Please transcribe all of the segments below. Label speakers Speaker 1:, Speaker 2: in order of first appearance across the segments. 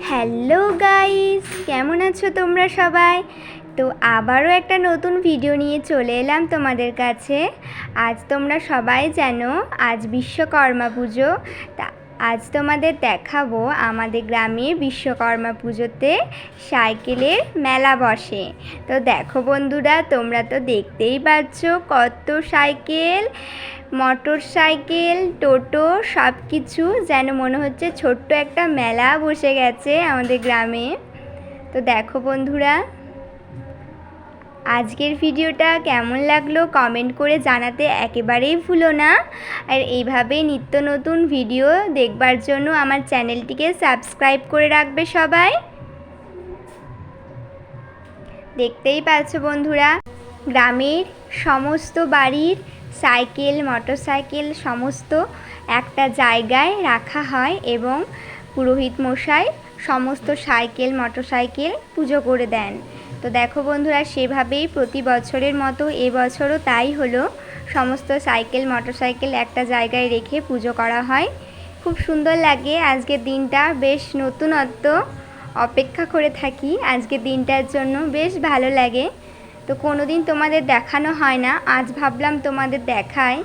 Speaker 1: Hello guys, কেমন আছো তোমরা সবাই? তো আবারও একটা নতুন ভিডিও নিয়ে চলে এলাম তোমাদের কাছে। আজ তোমরা সবাই জানো আজ বিশ্বকর্মা পুজো। তা আজ তোমাদের দেখাবো আমাদের গ্রামের বিশ্বকর্মা পুজোতে সাইকেলের মেলা বসে। তো দেখো বন্ধুরা, তোমরা তো দেখতেই পাচ্ছ কত সাইকেল, মোটর সাইকেল, টোটো সব কিছু যেন মনে হচ্ছে ছোট্ট একটা মেলা বসে গেছে আমাদের গ্রামে। তো দেখো বন্ধুরা, আজকের ভিডিওটা কেমন লাগলো কমেন্ট করে জানাতে একেবারেই ভুলো না। আর এইভাবেই নিত্য নতুন ভিডিও দেখবার জন্য আমার চ্যানেলটিকে সাবস্ক্রাইব করে রাখবে সবাই। দেখতেই পাচ্ছ বন্ধুরা, গ্রামের সমস্ত বাড়ির সাইকেল, মোটরসাইকেল সমস্ত একটা জায়গায় রাখা হয় এবং পুরোহিত মশাই সমস্ত সাইকেল মোটরসাইকেল পুজো করে দেন। তো দেখো বন্ধুরা, সেভাবেই প্রতি বছরের মতো এবছরও তাই হলো। সমস্ত সাইকেল মোটরসাইকেল একটা জায়গায় রেখে পুজো করা হয়। খুব সুন্দর লাগে আজকের দিনটা, বেশ নতুনত্ব অপেক্ষা করে থাকি আজকের দিনটার জন্য, বেশ ভালো লাগে। তো কোনো দিন তোমাদের দেখানো হয় না, আজ ভাবলাম তোমাদের দেখাই।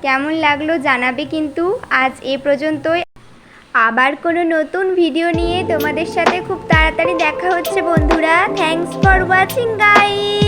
Speaker 1: কেমন লাগলো জানাবে কিন্তু। আজ এ পর্যন্তই, আবার কোনো নতুন ভিডিও নিয়ে তোমাদের সাথে খুব তাড়াতাড়ি দেখা হচ্ছে বন্ধুরা। Thanks for watching guys.